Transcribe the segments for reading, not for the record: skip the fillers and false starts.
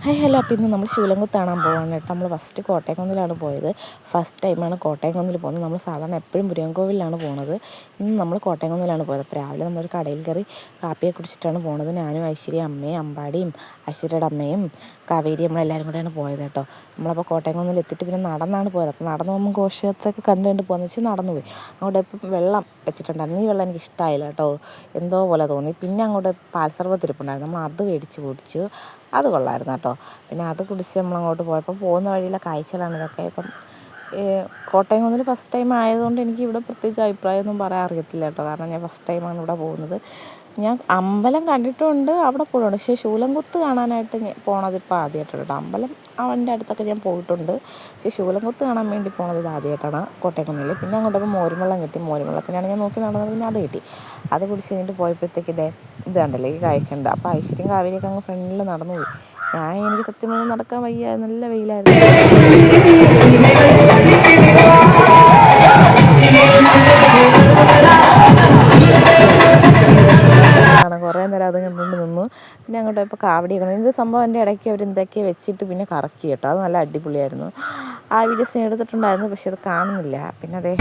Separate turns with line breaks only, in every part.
Hi hello. അപ്പോൾ ഇന്ന് നമ്മൾ ശൂലംകുത്ത് കാണാൻ പോവാണ് കേട്ടോ. നമ്മൾ ഫസ്റ്റ് കോട്ടയംകുന്നിലാണ് പോയത്. ഫസ്റ്റ് ടൈമാണ് കോട്ടയംകുന്നിൽ പോകുന്നത്. നമ്മൾ സാധാരണ എപ്പോഴും മുരുകൻകോവിലാണ് പോകുന്നത്. ഇന്ന് നമ്മൾ കോട്ടയംകുന്നിലാണ് പോയത്. അപ്പോൾ രാവിലെ നമ്മളൊരു കടയിൽ കയറി കാപ്പിയൊക്കെ കുടിച്ചിട്ടാണ് പോകുന്നത്. ഞാനും ഐശ്വര്യ, അമ്മയും അമ്പാടിയും ഐശ്വര്യയുടെ അമ്മയും കാവേരി നമ്മളെല്ലാവരും കൂടെയാണ് പോയത് കേട്ടോ. നമ്മളപ്പോൾ കോട്ടയംകുന്നിൽ എത്തിയിട്ട് പിന്നെ നടന്നാണ് പോയത്. അപ്പോൾ നടന്നു പോകുമ്പോൾ ഘോഷയാത്രയൊക്കെ കണ്ടുകൊണ്ട് പോകുന്നത് വെച്ച് നടന്നു പോയി. അങ്ങോട്ട് ഇപ്പം വെള്ളം വെച്ചിട്ടുണ്ടായിരുന്നു. ഈ വെള്ളം എനിക്ക് ഇഷ്ടമായില്ല കേട്ടോ, എന്തോ പോലെ തോന്നി. പിന്നെ അങ്ങോട്ട് പാൽസർബത്ത് ഇരിപ്പുണ്ടായിരുന്നു. നമ്മൾ അത് മേടിച്ച് കുടിച്ചു. അത് കൊള്ളായിരുന്നു കേട്ടോ. പിന്നെ അത് കുടിച്ച് നമ്മളങ്ങോട്ട് പോയപ്പോൾ പോകുന്ന വഴിയിലെ കാഴ്ചകളാണ് ഇതൊക്കെ. ഇപ്പം കോട്ടയംകുന്നിൽ ഫസ്റ്റ് ടൈം ആയതുകൊണ്ട് എനിക്ക് ഇവിടെ പ്രത്യേകിച്ച് അഭിപ്രായമൊന്നും പറയാൻ അറിയത്തില്ല കേട്ടോ. കാരണം ഞാൻ ഫസ്റ്റ് ടൈമാണ് ഇവിടെ പോകുന്നത്. ഞാൻ അമ്പലം കണ്ടിട്ടുണ്ട്, അവിടെ പോയിട്ടുണ്ട്. പക്ഷേ ശൂലംകുത്ത് കാണാനായിട്ട് പോണത് ഇപ്പോൾ ആദ്യമായിട്ടാണ് കേട്ടോ. അമ്പലം അവൻ്റെ അടുത്തൊക്കെ ഞാൻ പോയിട്ടുണ്ട്. പക്ഷേ ശൂലംകുത്ത് കാണാൻ വേണ്ടി പോണത് ഇത് ആദ്യമായിട്ടാണ് കോട്ടയംകുന്നിൽ. പിന്നെ അങ്ങോട്ടപ്പോൾ മോരുവെള്ളം കിട്ടി. മോരുവെള്ളത്തിനാണ് ഞാൻ നോക്കി നടന്നത്. പിന്നെ അത് കിട്ടി. അത് കുടിച്ച് കഴിഞ്ഞിട്ട് പോയപ്പോഴത്തേക്ക് ഇത് കണ്ടല്ലേ, ഈ കാഴ്ച ഉണ്ട്. അപ്പോൾ ഐശ്വര്യം കാവേരിയൊക്കെ അങ്ങ് ഫ്രണ്ടിൽ നടന്നു പോയി. എനിക്ക് സത്യം പറഞ്ഞാൽ നടക്കാൻ വയ്യ, നല്ല വെയിലായിരുന്നു. കുറേ നേരം അത് കണ്ടുകൊണ്ട് നിന്നു. പിന്നെ അങ്ങോട്ട് പോയപ്പോൾ കാവടിയൊക്കെ ഇത് സംഭവം എൻ്റെ ഇടയ്ക്ക് അവർ എന്തൊക്കെയോ വെച്ചിട്ട് പിന്നെ കറക്കി കേട്ടോ. അത് നല്ല അടിപൊളിയായിരുന്നു. ആ വീഡിയോസ് ഞാൻ എടുത്തിട്ടുണ്ടായിരുന്നു, പക്ഷെ അത് കാണുന്നില്ല. പിന്നെ അതേ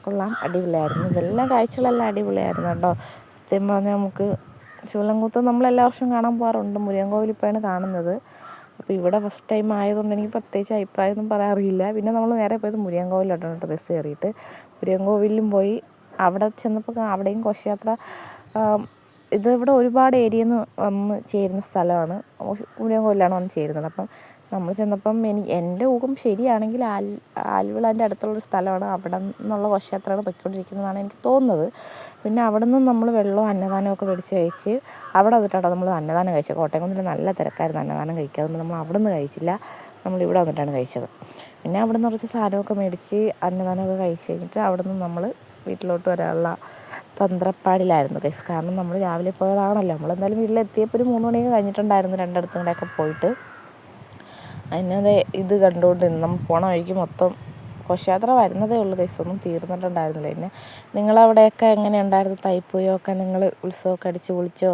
കൊള്ളാം, അടിപൊളിയായിരുന്നു. ഇതെല്ലാം കാഴ്ചകളെല്ലാം അടിപൊളിയായിരുന്നു കേട്ടോ. സത്യം പറഞ്ഞാൽ നമുക്ക് ശൂലംകുത്ത് നമ്മളെല്ലാ വർഷവും കാണാൻ പോകാറുണ്ട്. മുരുകൻകോവിൽ ഇപ്പോഴാണ് കാണുന്നത്. അപ്പോൾ ഇവിടെ ഫസ്റ്റ് ടൈം ആയതുകൊണ്ട് എനിക്ക് പ്രത്യേകിച്ച് അഭിപ്രായമൊന്നും പറയാറില്ല. പിന്നെ നമ്മൾ നേരെ പോയത് മുരുകൻകോവിലോട്ടാണ് കേട്ടോ. ബസ് കയറിയിട്ട് മുരുകൻകോവിലും പോയി. അവിടെ ചെന്നപ്പോൾ അവിടെയും ഘോഷയാത്ര. ഇവിടെ ഒരുപാട് ഏരിയയിൽ നിന്ന് വന്ന് ചേരുന്ന സ്ഥലമാണ്. മുരുകൻകോവിലാണ് വന്ന് ചേരുന്നത്. അപ്പം നമ്മൾ ചെന്നപ്പം എൻ്റെ ഊഹം ശരിയാണെങ്കിൽ ആൽവിളാൻ്റെ അടുത്തുള്ളൊരു സ്ഥലമാണ്. അവിടെ നിന്നുള്ള ഘോഷയാത്രകൾ പൊയ്ക്കൊണ്ടിരിക്കുന്നതാണ് എനിക്ക് തോന്നുന്നത്. പിന്നെ അവിടെ നിന്ന് നമ്മൾ വെള്ളവും അന്നദാനമൊക്കെ മേടിച്ച് കഴിച്ച് അവിടെ വന്നിട്ടാണ് നമ്മൾ അന്നദാനം കഴിച്ചത്. കോട്ടയംകുന്നിൽ നല്ല തിരക്കായിരുന്നു അന്നദാനം കഴിക്കുക. അതുകൊണ്ട് നമ്മൾ അവിടെ നിന്ന് കഴിച്ചില്ല, നമ്മളിവിടെ വന്നിട്ടാണ് കഴിച്ചത്. പിന്നെ അവിടെ നിന്ന് കുറച്ച് സാധനമൊക്കെ മേടിച്ച് അന്നദാനമൊക്കെ കഴിച്ച് കഴിഞ്ഞിട്ട് അവിടെ നിന്ന് നമ്മൾ വീട്ടിലോട്ട് വരാനുള്ള തന്ത്രപ്പാടിലായിരുന്നു ഗൈസ്. കാരണം നമ്മൾ രാവിലെ പോയതാണല്ലോ. നമ്മളെന്തായാലും വീട്ടിലെത്തിയപ്പോൾ ഒരു 3 മണിയൊക്കെ കഴിഞ്ഞിട്ടുണ്ടായിരുന്നു, രണ്ടിടത്തും കൂടെയൊക്കെ പോയിട്ട്. അതിനത് ഇത് കണ്ടുകൊണ്ട് നമ്മൾ പോണ വഴിക്ക് മൊത്തം ഘോഷയാത്ര വരുന്നതേ ഉള്ളൂ ഗൈസ്, ഒന്നും തീർന്നിട്ടുണ്ടായിരുന്നില്ല. പിന്നെ നിങ്ങളവിടെയൊക്കെ എങ്ങനെ ഉണ്ടായിരുന്നു തൈപ്പൂയമൊക്കെ? നിങ്ങൾ ഉത്സവമൊക്കെ അടിച്ച് പൊളിച്ചോ?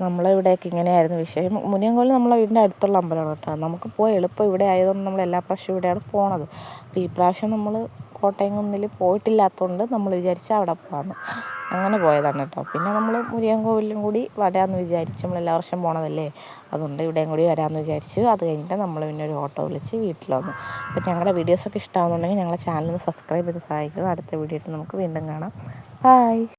നമ്മളിവിടെയൊക്കെ ഇങ്ങനെയായിരുന്നു വിശേഷം. മുനിയൻകോവിൽ നമ്മളെ വീടിൻ്റെ അടുത്തുള്ള അമ്പലമാണ് കേട്ടോ. നമുക്ക് പോയി എളുപ്പം ഇവിടെ ആയതുകൊണ്ട് നമ്മൾ എല്ലാ പ്രാവശ്യവും ഇവിടെയാണ് പോണത്. അപ്പോൾ ഈ പ്രാവശ്യം നമ്മൾ കോട്ടയംകുന്നിൽ പോയിട്ടില്ലാത്തതുകൊണ്ട് നമ്മൾ വിചാരിച്ചാൽ അവിടെ പോകാമെന്ന് അങ്ങനെ പോയതാണ് കേട്ടോ. പിന്നെ നമ്മൾ മുരുകൻകോവിലും കൂടി വരാമെന്ന് വിചാരിച്ചു. നമ്മൾ എല്ലാ വർഷം പോണതല്ലേ, അതുകൊണ്ട് ഇവിടെയും കൂടി വരാമെന്ന് വിചാരിച്ചു. അത് കഴിഞ്ഞിട്ട് നമ്മൾ പിന്നെ ഒരു ഓട്ടോ വിളിച്ച് വീട്ടിൽ വന്നു. അപ്പോൾ ഞങ്ങളുടെ വീഡിയോസൊക്കെ ഇഷ്ടമാകുന്നുണ്ടെങ്കിൽ ഞങ്ങളുടെ ചാനൽ സബ്സ്ക്രൈബ് ചെയ്ത് സഹായിക്കുക. അടുത്ത വീഡിയോ ആയിട്ട് നമുക്ക് വീണ്ടും കാണാം. ബൈ.